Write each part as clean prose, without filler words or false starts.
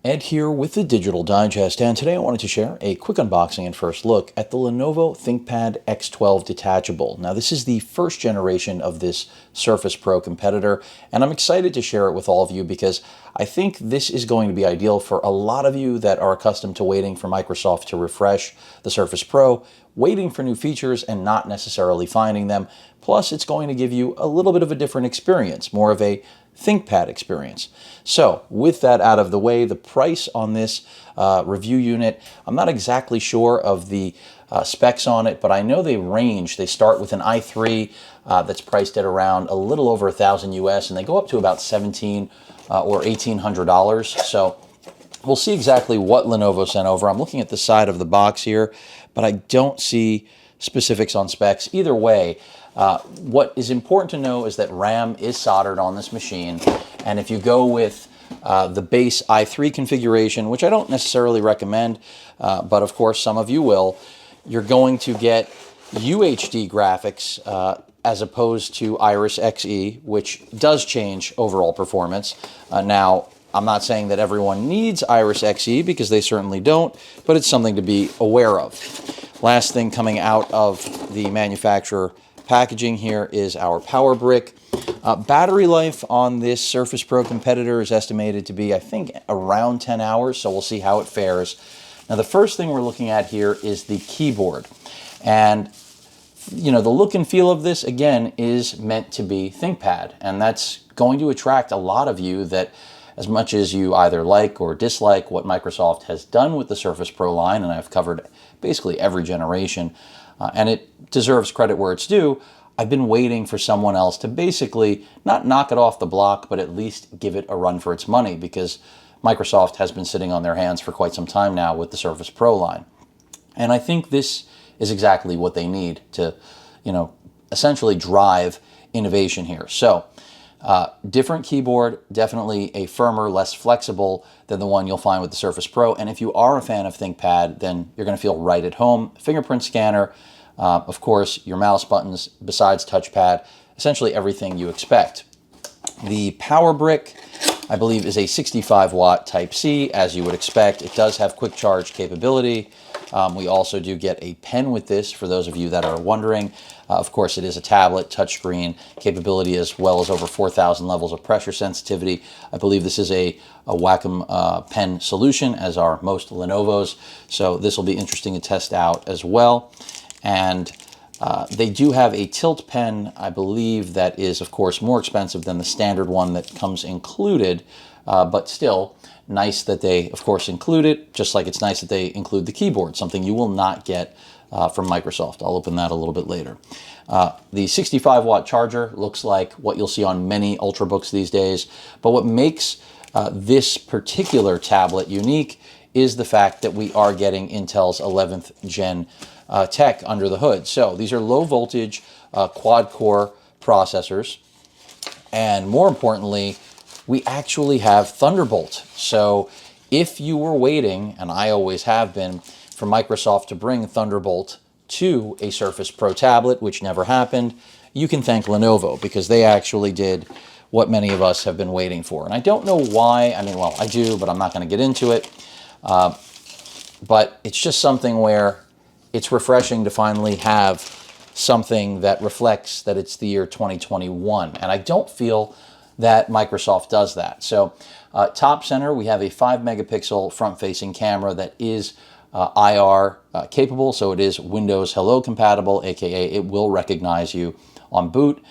Ed here with the Digital Digest, and today I wanted to share a quick unboxing and first look at the Lenovo ThinkPad X12 Detachable. Now, this is the first generation of this Surface Pro competitor, and I'm excited to share it with all of you because I think this is going to be ideal for a lot of you that are accustomed to waiting for Microsoft to refresh the Surface Pro, waiting for new features and not necessarily finding them. Plus, it's going to give you a little bit of a different experience, more of a ThinkPad experience. So with that out of the way, the price on this review unit, I'm not exactly sure of the specs on it, but I know they range. They start with an i3 that's priced at around a little over 1,000 US, and they go up to about 17 or $1,800. So we'll see exactly what Lenovo sent over. I'm looking at the side of the box here, but I don't see specifics on specs. Either way, what is important to know is that RAM is soldered on this machine, and if you go with the base i3 configuration, which I don't necessarily recommend, but of course some of you will, you're going to get UHD graphics as opposed to Iris Xe, which does change overall performance. Now, I'm not saying that everyone needs Iris Xe, because they certainly don't, but it's something to be aware of. Last thing coming out of the manufacturer packaging here is our power brick. Battery life on this Surface Pro competitor is estimated to be, I think, around 10 hours, so we'll see how it fares. Now, the first thing we're looking at here is the keyboard. And, you know, the look and feel of this, again, is meant to be ThinkPad. And that's going to attract a lot of you that, as much as you either like or dislike what Microsoft has done with the Surface Pro line, and I've covered basically every generation, and it deserves credit where it's due, I've been waiting for someone else to basically not knock it off the block, but at least give it a run for its money, because Microsoft has been sitting on their hands for quite some time now with the Surface Pro line. And I think this is exactly what they need to, you know, essentially drive innovation here. So, different keyboard, definitely a firmer, less flexible than the one you'll find with the Surface Pro. And if you are a fan of ThinkPad, then you're going to feel right at home. Fingerprint scanner, of course, your mouse buttons besides touchpad, essentially everything you expect. The power brick, I believe, is a 65 watt Type-C, as you would expect. It does have quick charge capability. We also do get a pen with this, for those of you that are wondering. Of course, it is a tablet, touchscreen capability, as well as over 4,000 levels of pressure sensitivity. I believe this is a Wacom pen solution, as are most Lenovos. So this will be interesting to test out as well. And they do have a tilt pen, I believe, that is, of course, more expensive than the standard one that comes included, but still nice that they, of course, include it, just like it's nice that they include the keyboard, something you will not get from Microsoft. I'll open that a little bit later. The 65 watt charger looks like what you'll see on many Ultrabooks these days, but what makes this particular tablet unique is the fact that we are getting Intel's 11th Gen tech under the hood. So these are low voltage quad core processors, and more importantly, we actually have Thunderbolt. So if you were waiting, and I always have been, for Microsoft to bring Thunderbolt to a Surface Pro tablet, which never happened, you can thank Lenovo, because they actually did what many of us have been waiting for. And I don't know why. I mean, well, I do, but I'm not going to get into it. But it's just something where it's refreshing to finally have something that reflects that it's the year 2021. And I don't feel that Microsoft does that. So top center, we have a 5 megapixel front-facing camera that is IR capable, so it is Windows Hello compatible, aka it will recognize you on boot.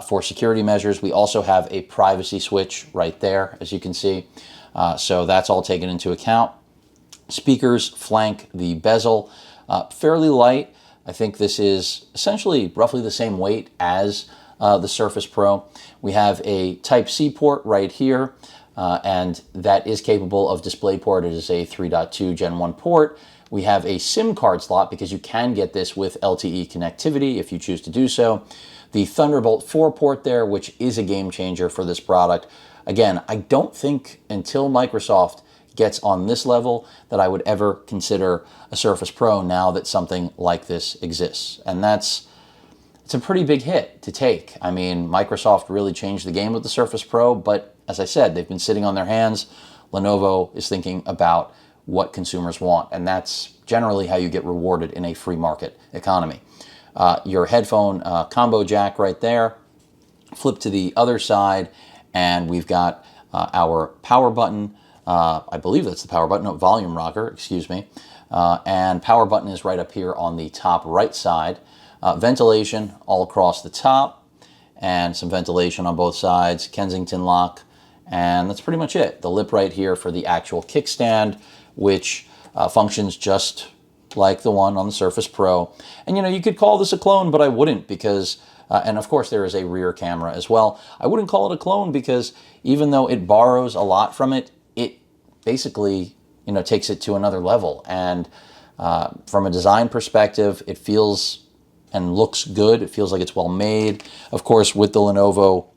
For security measures, we also have a privacy switch right there, as you can see. So that's all taken into account. Speakers flank the bezel, fairly light. I think this is essentially roughly the same weight as the Surface Pro. We have a Type-C port right here, and that is capable of DisplayPort. It is a 3.2 Gen 1 port. We have a SIM card slot, because you can get this with LTE connectivity if you choose to do so. The Thunderbolt 4 port there, which is a game changer for this product. Again, I don't think until Microsoft gets on this level that I would ever consider a Surface Pro now that something like this exists. And it's it's a pretty big hit to take. I mean, Microsoft really changed the game with the Surface Pro, but as I said, they've been sitting on their hands. Lenovo is thinking about what consumers want, and that's generally how you get rewarded in a free market economy. Your headphone combo jack right there. Flip to the other side, and we've got our power button. I believe that's the power button, no, volume rocker, excuse me. And power button is right up here on the top right side. Ventilation all across the top, and some ventilation on both sides, Kensington lock, and that's pretty much it. The lip right here for the actual kickstand, which functions just like the one on the Surface Pro. And you could call this a clone, but I wouldn't, because and of course there is a rear camera as well. I wouldn't call it a clone because even though it borrows a lot from it, it basically takes it to another level. And from a design perspective, it feels and looks good. It feels like it's well made. Of course, with the Lenovo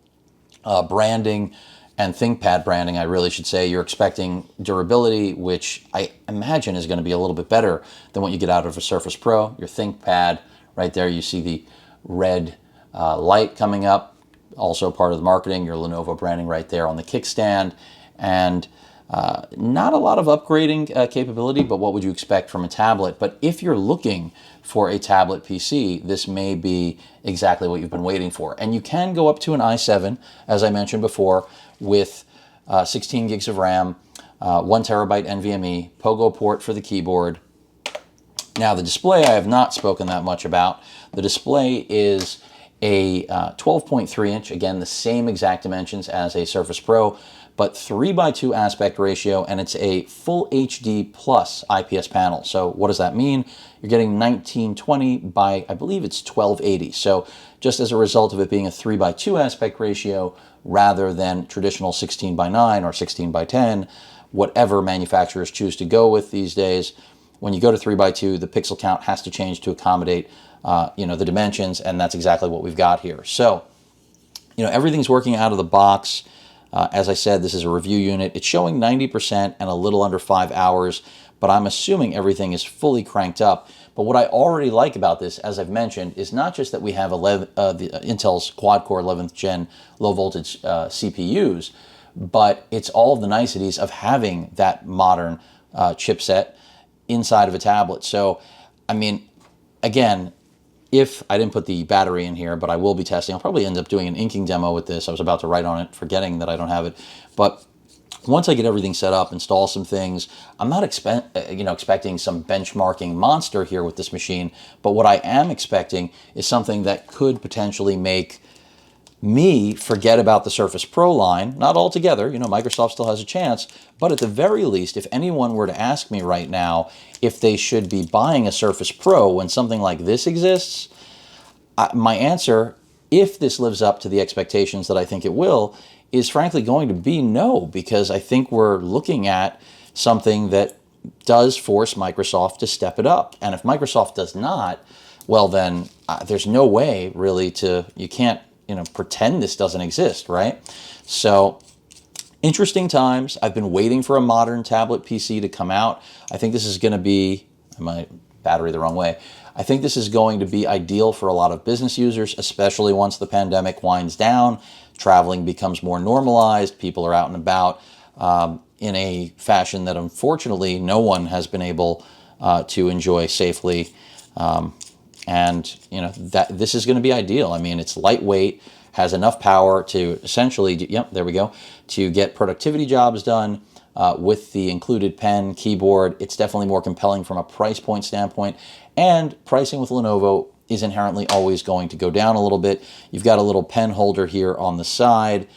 branding and ThinkPad branding, I really should say, you're expecting durability, which I imagine is going to be a little bit better than what you get out of a Surface Pro. Your ThinkPad right there, you see the red light coming up, also part of the marketing, your Lenovo branding right there on the kickstand, and not a lot of upgrading capability, but what would you expect from a tablet? But if you're looking for a tablet PC, this may be exactly what you've been waiting for. And you can go up to an i7, as I mentioned before, with 16 gigs of RAM, 1 terabyte NVMe, Pogo port for the keyboard. Now the display I have not spoken that much about. The display is a 12.3 inch, again the same exact dimensions as a Surface Pro, but 3:2 aspect ratio, and it's a full HD plus IPS panel. So what does that mean? You're getting 1920 by, I believe it's 1280. So just as a result of it being a 3:2 aspect ratio rather than traditional 16:9 or 16:10, whatever manufacturers choose to go with these days, when you go to 3:2, the pixel count has to change to accommodate the dimensions, and that's exactly what we've got here. So, everything's working out of the box. As I said, this is a review unit. It's showing 90% and a little under 5 hours, but I'm assuming everything is fully cranked up. But what I already like about this, as I've mentioned, is not just that we have Intel's quad-core 11th gen low-voltage CPUs, but it's all of the niceties of having that modern chipset inside of a tablet. So, I mean, again, if I didn't put the battery in here, but I will be testing. I'll probably end up doing an inking demo with this. I was about to write on it, forgetting that I don't have it. But once I get everything set up, install some things, I'm not expecting some benchmarking monster here with this machine. But what I am expecting is something that could potentially make me forget about the Surface Pro line. Not altogether, Microsoft still has a chance. But at the very least, if anyone were to ask me right now if they should be buying a Surface Pro when something like this exists, my answer, if this lives up to the expectations that I think it will, is frankly going to be no, because I think we're looking at something that does force Microsoft to step it up. And if Microsoft does not, well then there's no way really you can't pretend this doesn't exist, right? So interesting times. I've been waiting for a modern tablet PC to come out. I think this is going to be, my battery the wrong way. I think this is going to be ideal for a lot of business users, especially once the pandemic winds down, traveling becomes more normalized, people are out and about in a fashion that unfortunately no one has been able to enjoy safely. And that this is going to be ideal. I mean, it's lightweight, has enough power to essentially, there we go, to get productivity jobs done with the included pen, keyboard. It's definitely more compelling from a price point standpoint, and pricing with Lenovo is inherently always going to go down a little bit. You've got a little pen holder here on the side.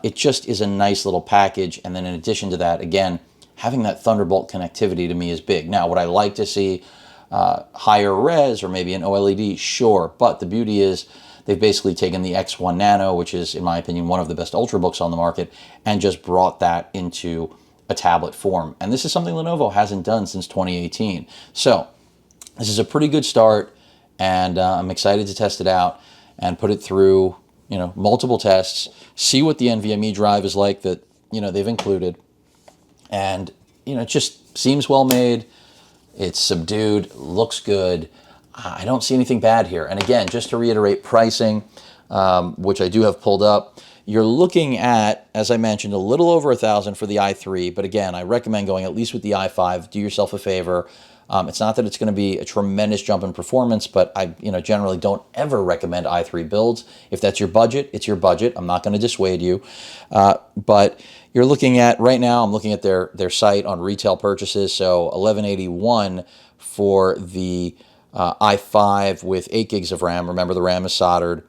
It just is a nice little package, and then in addition to that, again, having that Thunderbolt connectivity to me is big. Now, would I like to see higher res or maybe an OLED? Sure, but the beauty is they've basically taken the X1 Nano, which is, in my opinion, one of the best Ultrabooks on the market, and just brought that into a tablet form. And this is something Lenovo hasn't done since 2018. So this is a pretty good start, and I'm excited to test it out and put it through multiple tests, see what the NVMe drive is like that they've included. And it just seems well made. It's subdued, looks good. I don't see anything bad here. And again, just to reiterate pricing, which I do have pulled up, you're looking at, as I mentioned, a little over $1,000 for the i3. But again, I recommend going at least with the i5. Do yourself a favor. It's not that it's going to be a tremendous jump in performance, but I generally don't ever recommend i3 builds. If that's your budget, it's your budget. I'm not going to dissuade you. But you're looking at, right now, I'm looking at their site on retail purchases. So $1,181 for the i5 with 8 gigs of RAM. Remember, the RAM is soldered.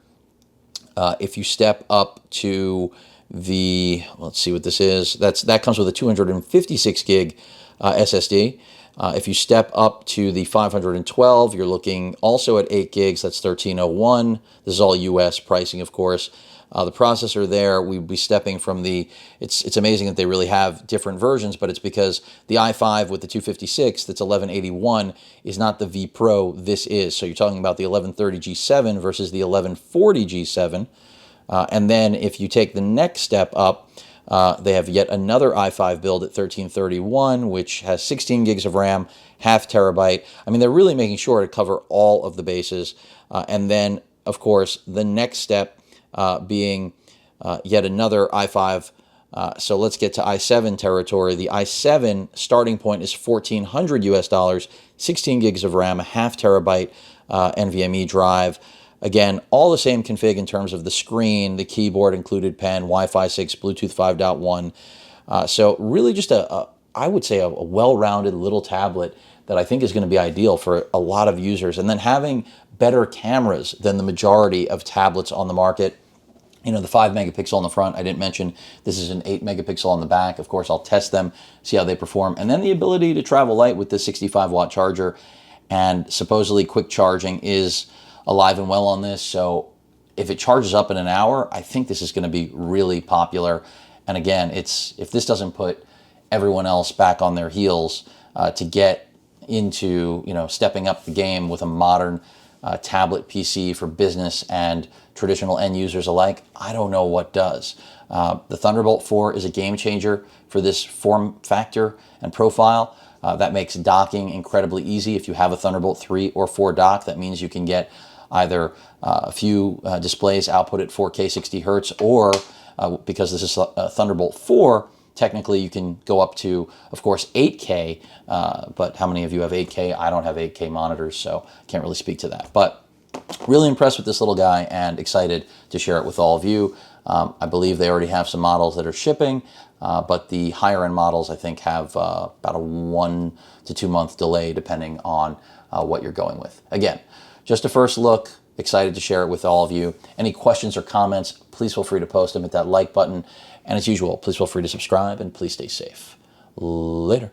If you step up to the, let's see what this is. That comes with a 256 gig SSD. If you step up to the 512, you're looking also at 8 gigs. That's 1301. This is all US pricing, of course. The processor there, we'd be stepping from the, it's amazing that they really have different versions, but it's because the i5 with the 256, that's 1181, is not the V Pro, this is. So you're talking about the 1130 G7 versus the 1140 G7. And then if you take the next step up, they have yet another i5 build at 1331, which has 16 gigs of RAM, half terabyte. I mean, they're really making sure to cover all of the bases. And then, of course, the next step being yet another i5. So let's get to i7 territory. The i7 starting point is $1,400 US, 16 gigs of RAM, a half terabyte NVMe drive. Again, all the same config in terms of the screen, the keyboard, included pen, Wi-Fi 6, Bluetooth 5.1. So really just I would say a well-rounded little tablet that I think is going to be ideal for a lot of users. And then having better cameras than the majority of tablets on the market. The 5 megapixel on the front, I didn't mention. This is an 8 megapixel on the back. Of course, I'll test them, see how they perform. And then the ability to travel light with the 65-watt charger. And supposedly quick charging is alive and well on this. So if it charges up in an hour, I think this is going to be really popular. And again, if this doesn't put everyone else back on their heels to get into, stepping up the game with a modern tablet PC for business and traditional end users alike, I don't know what does. The Thunderbolt 4 is a game changer for this form factor and profile. That makes docking incredibly easy. If you have a Thunderbolt 3 or 4 dock, that means you can get either a few displays output at 4K 60 hertz, or because this is a Thunderbolt 4, technically you can go up to, of course, 8K, but how many of you have 8K? I don't have 8K monitors, so can't really speak to that. But really impressed with this little guy and excited to share it with all of you. I believe they already have some models that are shipping, but the higher end models I think have about a 1 to 2 month delay depending on what you're going with. Again, just a first look, excited to share it with all of you. Any questions or comments, please feel free to post them at that like button. And as usual, please feel free to subscribe and please stay safe. Later.